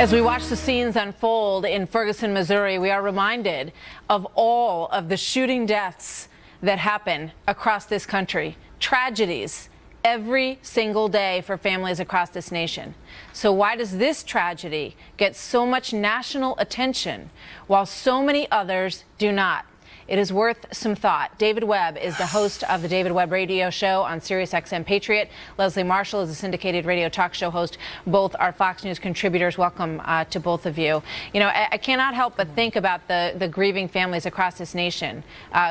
As we watch the scenes unfold in Ferguson, Missouri, we are reminded of all of the shooting deaths that happen across this country. Tragedies every single day for families across this nation. So why does this tragedy get so much national attention while so many others do not? It is worth some thought. David Webb is the host of the David Webb Radio Show on SiriusXM Patriot. Leslie Marshall is a syndicated radio talk show host. Both are Fox News contributors. Welcome to both of you. You know, I cannot help but think about the grieving families across this nation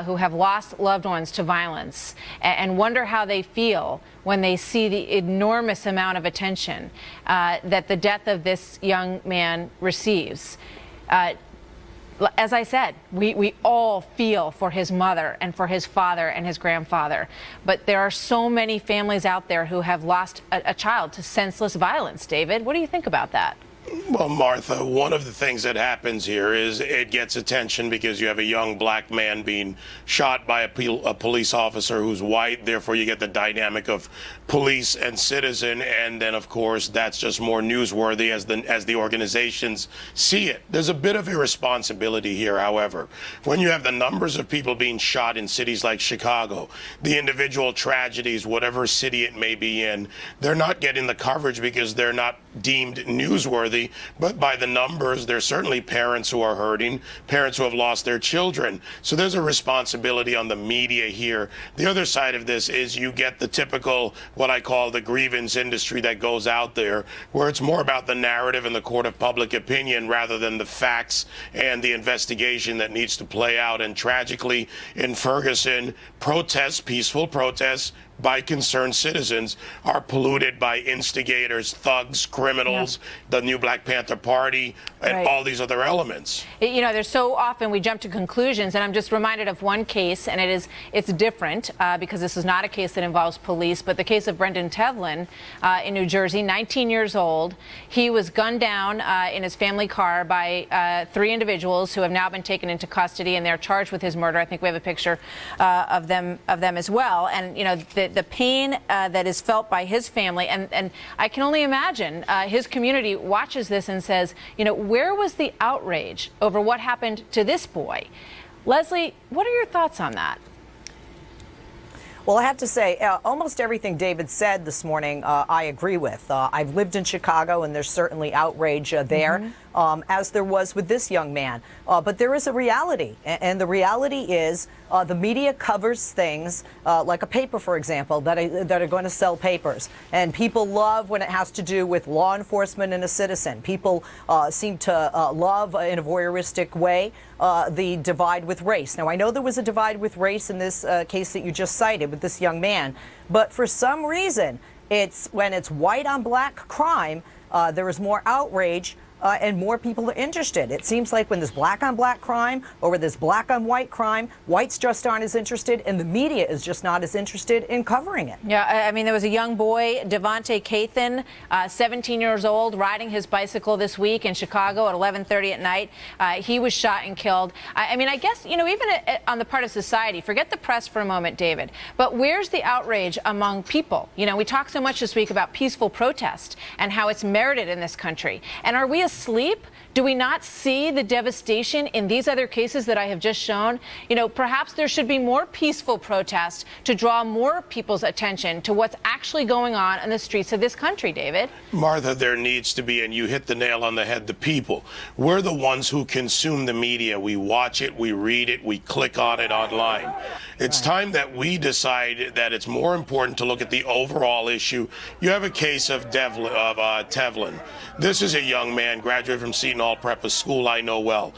who have lost loved ones to violence and wonder how they feel when they see the enormous amount of attention that the death of this young man receives. As I said, we all feel for his mother and for his father and his grandfather. But there are so many families out there who have lost a child to senseless violence. David, what do you think about that? Well, Martha, one of the things that happens here is it gets attention because you have a young black man being shot by a police officer who's white. Therefore, you get the dynamic of police and citizen. And then, of course, that's just more newsworthy as the organizations see it. There's a bit of irresponsibility here, however. When you have the numbers of people being shot in cities like Chicago, the individual tragedies, whatever city it may be in, they're not getting the coverage because they're not deemed newsworthy. But by the numbers, there's certainly parents who are hurting, parents who have lost their children. So there's a responsibility on the media here. The other side of this is you get the typical, what I call the grievance industry that goes out there, where it's more about the narrative and the court of public opinion rather than the facts and the investigation that needs to play out. And tragically, in Ferguson, protests, peaceful protests, by concerned citizens are polluted by instigators, thugs, criminals, the new Black Panther Party, and all these other elements. You know, there's so often we jump to conclusions, and I'm just reminded of one case, and it's different because this is not a case that involves police, but the case of Brendan Tevlin in New Jersey, 19 years old. He was gunned down in his family car by 3 individuals who have now been taken into custody, and they're charged with his murder. I think we have a picture of them as well. And you know, the pain that is felt by his family, and I can only imagine his community watches this and says, you know, where was the outrage over what happened to this boy? Leslie, what are your thoughts on that? Well, I have to say, almost everything David said this morning, I agree with. I've lived in Chicago, and there's certainly outrage there, as there was with this young man. But there is a reality, and the reality is the media covers things like a paper, for example, that are going to sell papers. And people love when it has to do with law enforcement and a citizen. People seem to love, in a voyeuristic way, the divide with race. Now, I know there was a divide with race in this case that you just cited with this young man, but for some reason, when it's white on black crime, there is more outrage and more people are interested. It seems like when there's black on black crime or when there's black on white crime, whites just aren't as interested, and the media is just not as interested in covering it. Yeah, I mean, there was a young boy, Devontae Cathan, 17 years old, riding his bicycle this week in Chicago at 11:30 at night. He was shot and killed. I mean, I guess, you know, even on the part of society, forget the press for a moment, David, but where's the outrage among people? You know, we talked so much this week about peaceful protest and how it's merited in this country. And are we asleep? Do we not see the devastation in these other cases that I have just shown? You know, perhaps there should be more peaceful protest to draw more people's attention to what's actually going on in the streets of this country, David. Martha, there needs to be, and you hit the nail on the head, the people. We're the ones who consume the media. We watch it, we read it, we click on it online. It's time that we decide that it's more important to look at the overall issue. You have a case of Tevlin. This is a young man, graduated from Seton Hall Prep, school I know well.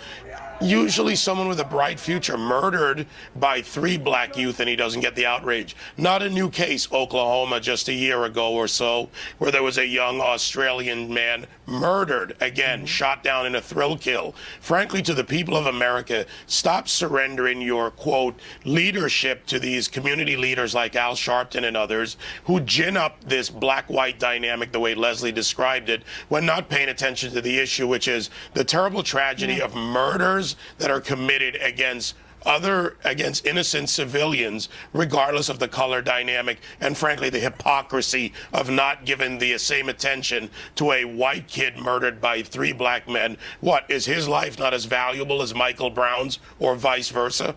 Usually someone with a bright future, murdered by 3 black youth, and he doesn't get the outrage. Not a new case, Oklahoma, just a year ago or so, where there was a young Australian man murdered, again, shot down in a thrill kill. Frankly, to the people of America, stop surrendering your, quote, leadership to these community leaders like Al Sharpton and others who gin up this black-white dynamic the way Leslie described it when not paying attention to the issue, which is the terrible tragedy of murders that are committed against against innocent civilians, regardless of the color dynamic, and frankly, the hypocrisy of not giving the same attention to a white kid murdered by 3 black men. What, is his life not as valuable as Michael Brown's, or vice versa?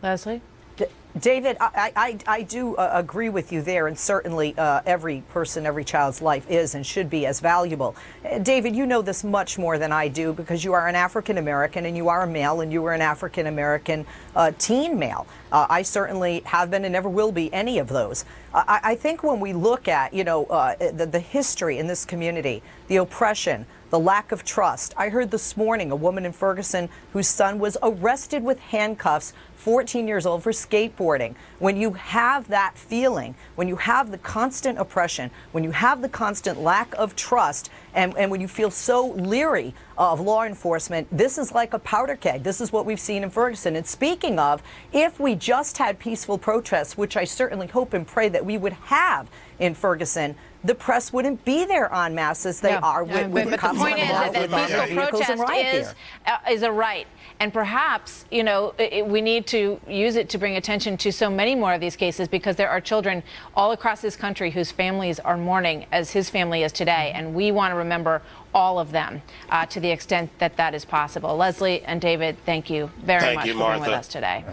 Leslie? David, I do agree with you there, and certainly every person, every child's life is and should be as valuable. David, you know this much more than I do because you are an African American and you are a male and you were an African American teen male. I certainly have been and never will be any of those. I think when we look at, the history in this community, the oppression, the lack of trust. I heard this morning a woman in Ferguson whose son was arrested with handcuffs, 14 years old, for skateboarding. When you have that feeling, when you have the constant oppression, when you have the constant lack of trust, and when you feel so leery of law enforcement, this is like a powder keg. This is what we've seen in Ferguson. And speaking of, if we just had peaceful protests, which I certainly hope and pray that we would have in Ferguson, the press wouldn't be there en masse as they are with but cops the point is that peaceful protest is a right. And perhaps, we need to use it to bring attention to so many more of these cases, because there are children all across this country whose families are mourning as his family is today. And we want to remember all of them to the extent that that is possible. Leslie and David, thank you very much for being with us today.